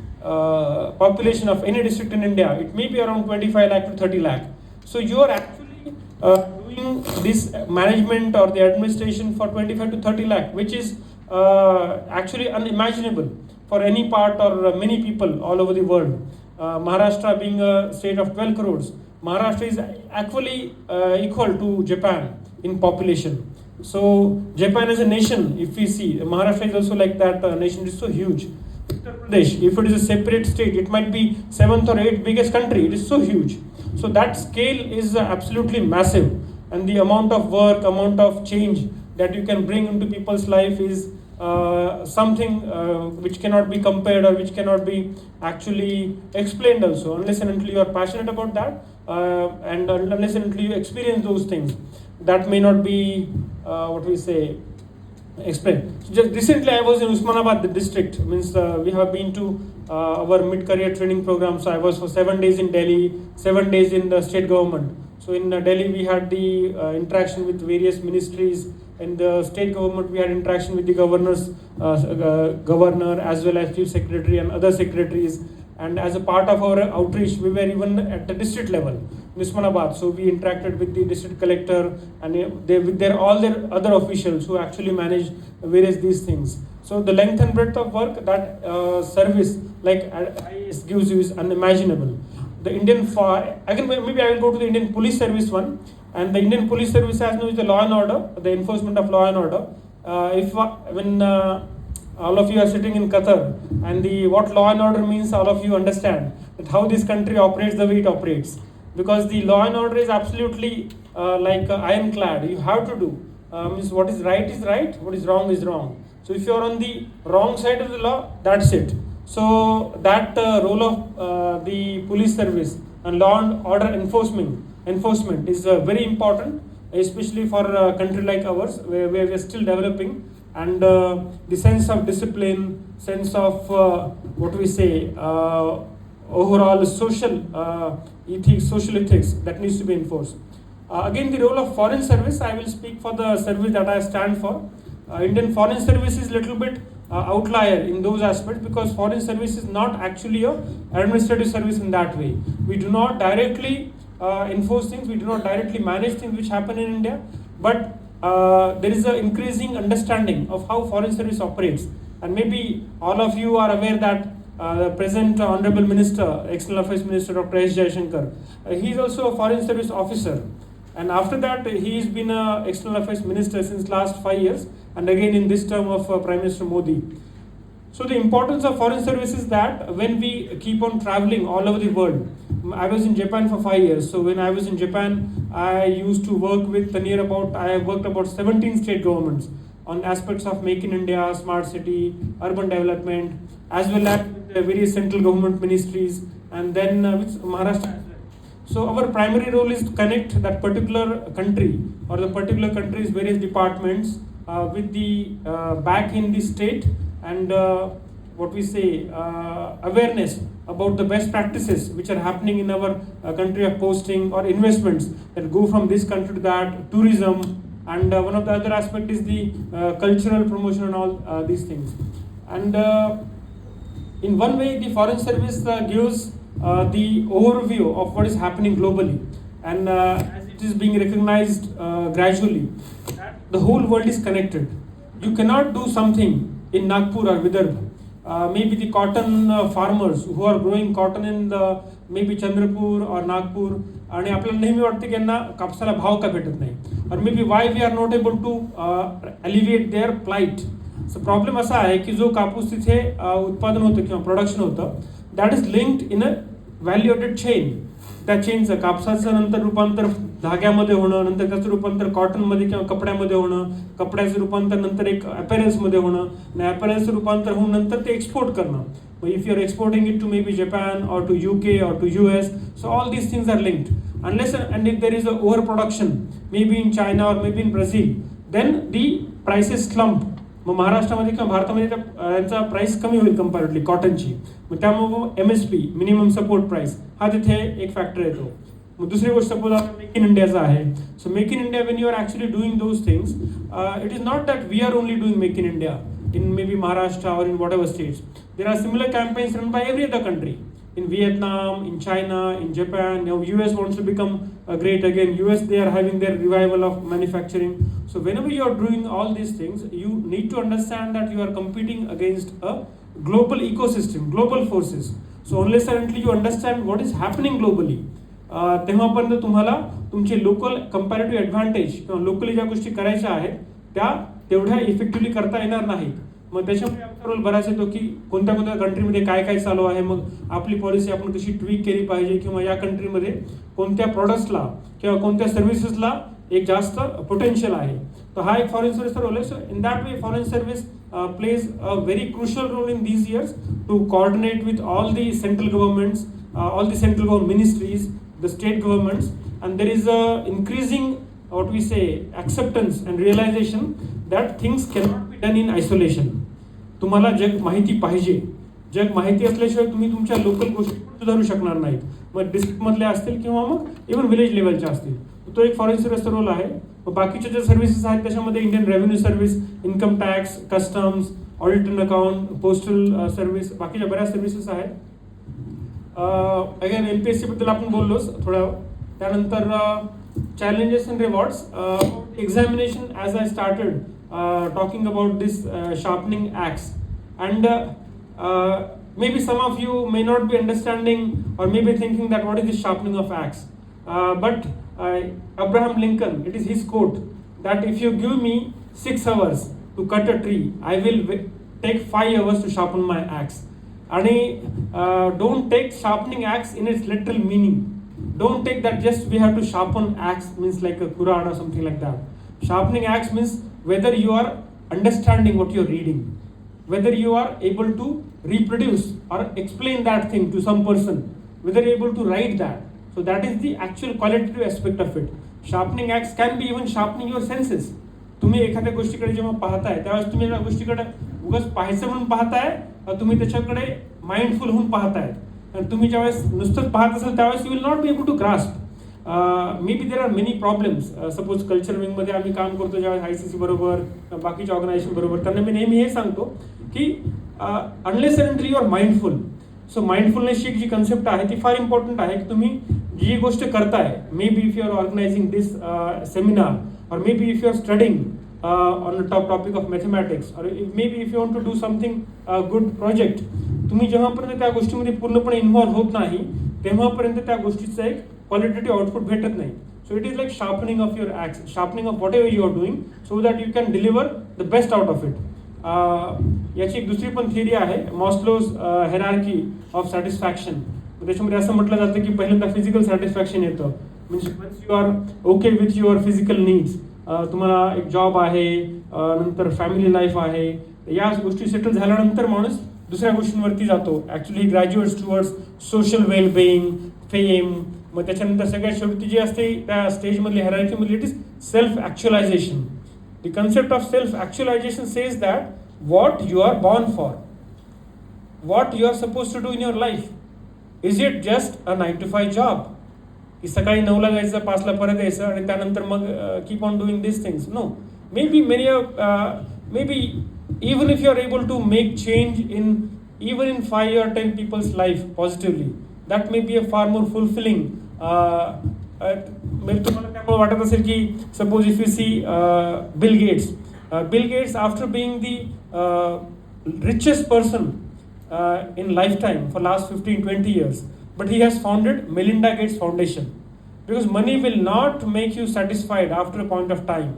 population of any district in India, it may be around 25 lakh to 30 lakh. So you are actually doing this management or the administration for 25 to 30 lakh, which is actually unimaginable for any part or many people all over the world. Maharashtra being a state of 12 crores, Maharashtra is actually equal to Japan in population. So Japan as a nation, if we see, Maharashtra is also like that nation, is so huge. Uttar Pradesh, if it is a separate state, it might be 7th or 8th biggest country. It is so huge. So that scale is absolutely massive, and the amount of work, amount of change that you can bring into people's life is something which cannot be compared or which cannot be actually explained also, unless and until you are passionate about that, and unless and until you experience those things. That may not be explain. So just recently I was in Usmanabad, the district. Means we have been to our mid-career training program. So I was for 7 days in Delhi, 7 days in the state government. So in Delhi we had the interaction with various ministries. In the state government we had interaction with the governor as well as chief secretary and other secretaries. And as a part of our outreach, we were even at the district level in Usmanabad. So we interacted with the district collector and with all their other officials who actually manage various these things. So the length and breadth of work that service like IAS gives you is unimaginable. The Indian again maybe I will go to the Indian Police Service one. And the Indian Police Service as known is the law and order, the enforcement of law and order. When all of you are sitting in Qatar, and what law and order means, all of you understand that how this country operates the way it operates. Because the law and order is absolutely like ironclad. You have to do means what is right, what is wrong is wrong. So if you are on the wrong side of the law, that's it. So that role of the police service and law and order enforcement is very important, especially for a country like ours where we are still developing. And the sense of discipline, sense of what we say, overall social ethics that needs to be enforced. Again, the role of foreign service, I will speak for the service that I stand for. Indian foreign service is little bit outlier in those aspects because foreign service is not actually a administrative service in that way. We do not directly enforce things, we do not directly manage things which happen in India, but there is an increasing understanding of how foreign service operates. And maybe all of you are aware that the present Honorable Minister, External Affairs Minister Dr. S. Jaishankar, he is also a foreign service officer. And after that, he has been an External Affairs Minister since last 5 years, and again in this term of Prime Minister Modi. So the importance of foreign service is that when we keep on traveling all over the world, I was in Japan for 5 years. So when I was in Japan, I used to work with I worked about 17 state governments on aspects of Make in India, Smart City, urban development, as well as various central government ministries, and then with Maharashtra. So our primary role is to connect that particular country or the particular country's various departments with the back in the state and awareness about the best practices which are happening in our country of posting or investments that go from this country to that, tourism, and one of the other aspect is the cultural promotion and all these things. And in one way, the foreign service gives the overview of what is happening globally, and as it is being recognized gradually, the whole world is connected. You cannot do something in Nagpur or Vidarbha. Maybe the cotton farmers who are growing cotton in the maybe Chandrapur or Nagpur, आणि आपल्याला नेहमी वाटतं की यांना कापसाला भाव का भेटत नाही, or maybe why we are not able to alleviate their plight. So problem असा आहे की जो कापूस तिथे उत्पादन होतं किंवा प्रोडक्शन होतं, that is linked in a value added chain. त्या चेनचं कापसाचं नंतर रूपांतर धाग्यामध्ये होणं, नंतर त्याचं रूपांतर कॉटनमध्ये किंवा कपड्यामध्ये होणं, कपड्याचं रूपांतर नंतर एक अपॅरल्समध्ये होणं, आणि अपॅरल्सचं रूपांतर होऊन नंतर ते एक्सपोर्ट करणं. If you are exporting it to maybe Japan or to UK or to US, so all these things are linked. Unless and if there is a overproduction, maybe in China or maybe in Brazil, then the prices slump. मग महाराष्ट्रामध्ये किंवा भारतामध्ये त्यांचा price कमी होईल comparatively कॉटनची. मग त्यामुळे MSP minimum support price हा तिथे एक फॅक्टर येतो. मग दुसरी गोष्ट सपोज आपण मेक इन इंडियाचा आहे. So make in India when you are actually doing those things, it is not that we are only doing make in India in maybe Maharashtra or in whatever states. There are similar campaigns run by every other country. In Vietnam, in China, in Japan. Now US wants to become great again. US, they are having their revival of manufacturing. So whenever you are doing all these things, you need to understand that you are competing against a global ecosystem, global forces. So unless currently you understand what is happening globally, तेव्हापर्यंत तुम्हाला तुमचे local comparative advantage किंवा locally ज्या गोष्टी करायच्या आहेत त्या तेवढ्या effectively करता येणार नाहीत. मग त्याच्यामुळे आमचा रोल बराच येतो की कोणत्या कोणत्या कंट्रीमध्ये काय काय चालू आहे, मग आपली पॉलिसी आपण कशी ट्विक केली पाहिजे, किंवा या कंट्रीमध्ये कोणत्या प्रॉडक्ट्सला किंवा कोणत्या सर्व्हिसेसला एक जास्त पोटेन्शियल आहे. तर हा एक फॉरेन सर्व्हिसचा रोल आहे. So in that way foreign service plays a very crucial role in these years to coordinate with all the central governments, all the central government ministries, the state governments, and there is a increasing what we say, acceptance and realization that things cannot be done in isolation. तुम्हाला जग माहिती पाहिजे. जग माहिती असल्याशिवाय तुम्ही तुमच्या local गोष्टी सुधारू शकणार नाहीत. मग डिस्ट्रिक्टमधले असतील किंवा मग इव्हन विलेज लेवलच्या असतील. तो एक फॉरेन सर्व्हिसचा रोल आहे. मग बाकीच्या ज्या सर्व्हिसेस आहेत त्याच्यामध्ये Indian revenue service, income tax, customs, audit and account, postal service, बाकीच्या बऱ्याच सर्व्हिसेस आहेत. अगेन MPSC बद्दल आपण बोललोच थोडं. त्यानंतर challenges and rewards. Examination, as I started talking about this sharpening axe, and maybe some of you may not be understanding or maybe thinking that what is the sharpening of axe, but Abraham Lincoln, it is his quote that if you give me 6 hours to cut a tree, I will take 5 hours to sharpen my axe. And don't take sharpening axe in its literal meaning. Don't take that just we have to sharpen axe means like a Quran or something like that. Sharpening axe means whether you are understanding what you are reading, whether you are able to reproduce or explain that thing to some person, whether you are able to write that. So that is the actual qualitative aspect of it. Sharpening axe can be even sharpening your senses. तुम्ही एखाद्या गोष्टीकडे जेव्हा पाहताय त्यावेळेस तुम्ही त्या गोष्टीकडे उगाच पाहायचं म्हणून पाहताय, तुम्ही त्याच्याकडे माइंडफुल होऊन पाहताय. तुम्ही ज्यावेळेस नुसतंच पाहत असाल त्यावेळेस you will not be able to grasp. May be there are many problems. Suppose culture विंगमध्ये आम्ही काम करतो ज्यावेळेस ICC बरोबर बाकीच्या ऑर्गनायझेशन बरोबर, त्यांना मी नेहमी हे सांगतो की unless and you are mindful. So माइंडफुलनेसची एक जी कन्सेप्ट आहे ती फार इम्पॉर्टंट आहे की तुम्ही जी गोष्ट करताय, maybe if you are organising this seminar or maybe if you are studying on the topic of mathematics, or maybe if you want to do something good project, तुम्ही जेव्हापर्यंत त्या गोष्टीमध्ये पूर्णपणे इन्व्हॉल्व होत नाही तेव्हापर्यंत त्या गोष्टीचं एक क्वालिटेटिव्ह आउटपुट भेटत नाही. So it is like sharpening of your axe, sharpening of whatever you are doing so that you can deliver the best out of it. याची एक दुसरी पण थिअरी आहे, मॉस्लोज हेरार्की ऑफ सॅटिस्फॅक्शन. त्याच्यामध्ये असं म्हटलं जातं की पहिल्यांदा फिजिकल सॅटिस्फॅक्शन येतं. म्हणजे once you are okay with your physical needs, तुम्हाला एक जॉब आहे, नंतर फॅमिली लाईफ आहे, या गोष्टी सेटल झाल्यानंतर माणूस दुसऱ्या गोष्टींवरती जातो. Actually graduates towards social wellbeing, fame. मग त्याच्यानंतर सगळ्यात शेवटी जी असते त्या स्टेजमधली हेरार्कीमधली it is self actualisation. The concept of self actualisation says that what you are born for, what you are suppose to do in your life. Is it just a 9 to 5 job की सकाळी 9ला जायचं 5ला परत यायचं आणि त्यानंतर मग keep on doing this things? No. May B even if you are able to make change in even in 5 or 10 people's life positively, that may be a far more fulfilling. तुम्हाला त्यामुळे वाटत असेल की suppose if you see Bill Gates after being the richest person in lifetime for last 15-20 years, but he has founded Melinda Gates Foundation, because money will not make you satisfied after a point of time.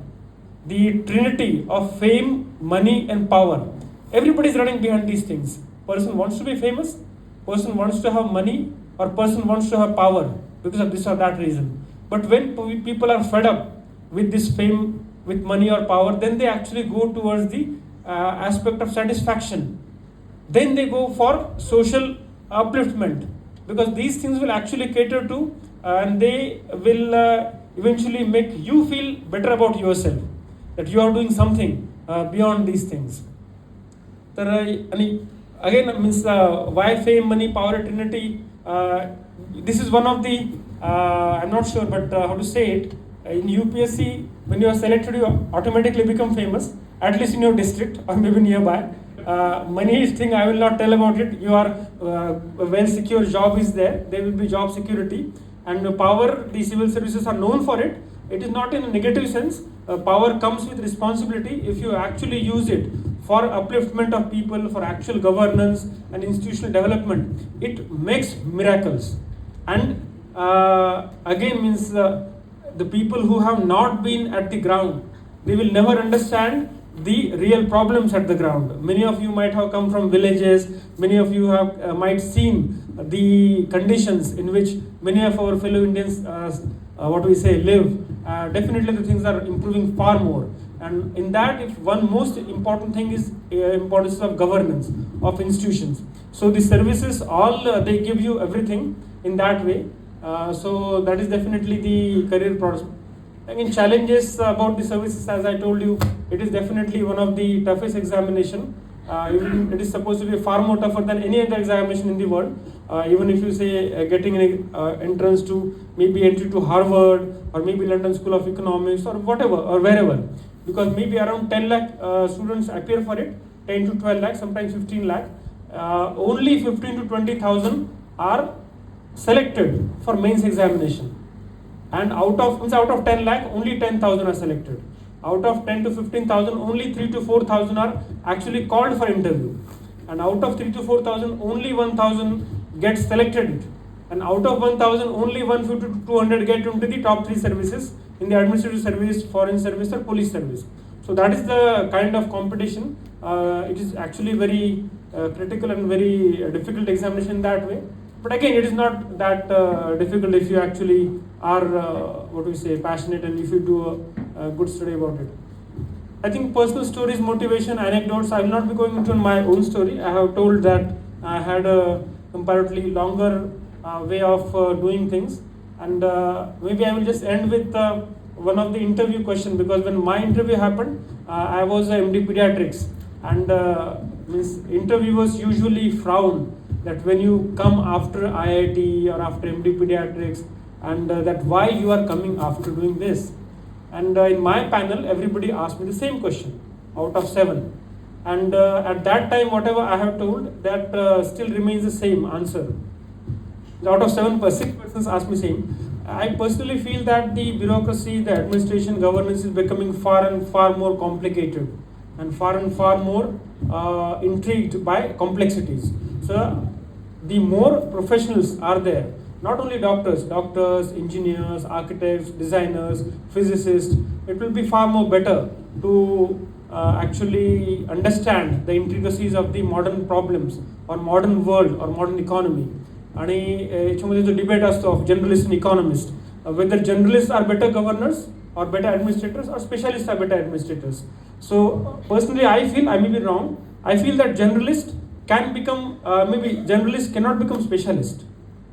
The trinity of fame, money and power, everybody is running behind these things. Person wants to be famous, person wants to have money, or person wants to have power because of this or that reason. But when people are fed up with this fame, with money or power, then they actually go towards the aspect of satisfaction. Then they go for social upliftment, because these things will actually cater to and they will eventually make you feel better about yourself, that you are doing something beyond these things. And again means why fame, money, power, trinity. This is one of the I'm not sure, but how to say it, in UPSC when you are selected you automatically become famous, at least in your district or maybe nearby. Money is thing I will not tell about it. You are a well secure job is there will be job security. And power, the civil services are known for it. It is not in a negative sense. Power comes with responsibility if you actually use it for upliftment of people, for actual governance and institutional development. It makes miracles. And again means the people who have not been at the ground, they will never understand the real problems at the ground. Many of you might have come from villages. Many of you have might seen the conditions in which many of our fellow Indians live. Definitely the things are improving far more, and in that if one most important thing is importance of governance of institutions. So the services all they give you everything in that way. So that is definitely the career Again, challenges about the services, as I told you, it is definitely one of the toughest examination. Even it is supposed to be far more tougher than any other examination in the world. Even if you say getting an entrance to maybe entry to Harvard or maybe London School of Economics or whatever or wherever, because maybe around 10 lakh students appear for it, 10 to 12 lakh, sometimes 15 lakh. Only 15 to 20,000 are selected for mains examination, and out of 10 lakh, only 10,000 are selected. Out of 10 to 15,000, only 3 to 4,000 are actually called for interview, and out of 3 to 4,000, only 1,000 get selected, and out of 1,000, only 150 to 200 get into the top 3 services in the administrative service, foreign service, or police service. So that is the kind of competition. It is actually very critical and very difficult examination that way. But again, it is not that difficult if you actually are passionate, and if you do a good study about it. I think personal stories, motivation, anecdotes. I will not be going into my own story. I have told that I had a comparatively longer way of doing things, and maybe I will just end with one of the interview question, because when my interview happened, I was a MD pediatrics, and interviewers usually frown that when you come after IIT or after MD pediatrics, and that why you are coming after doing this. And in my panel, everybody asked me the same question out of 7. And at that time, whatever I have told, that still remains the same answer. Out of 7, 6 persons asked me same. I personally feel that the bureaucracy, the administration, governance is becoming far and far more complicated, and far more intrigued by complexities. So the more professionals are there, not only doctors, engineers, architects, designers, physicists, it will be far more better to actually understand the intricacies of the modern problems or modern world or modern economy. आणि याच्यामध्ये जो debate असतो of generalist and economist, whether generalists are better governors or better administrators or specialists are better administrators. So personally I feel, I may be wrong, I feel that generalist can become, maybe generalist cannot become specialist,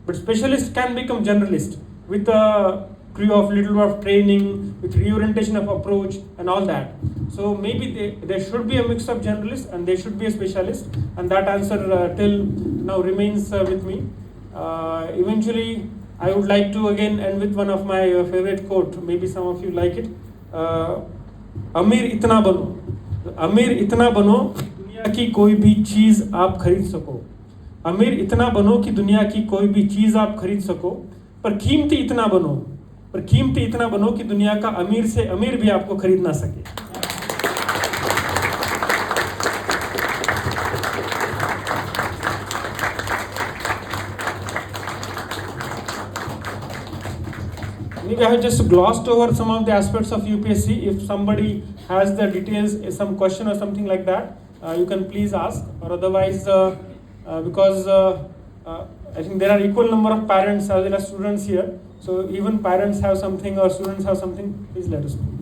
but specialist can become generalist with a crew of little bit of training, with reorientation of approach and all that. So maybe there should be a mix of generalist and there should be a specialist, and that answer till now remains with me. Eventually I would like to again end with one of my favorite quote, maybe some of you like it. अमीर इतना बनो दुनिया की कोई भी चीज आप खरीद सको. अमीर इतना बनो कि दुनिया की कोई भी चीज आप खरीद सको, पर कीमती इतना बनो कि दुनिया का अमीर से अमीर भी आपको खरीद ना सके. Maybe I have just glossed over some of the aspects of UPSC. If somebody has the details, some question or something like that, you can please ask. Or otherwise, because I think there are equal number of parents as well as students here. So even parents have something or students have something, please let us know.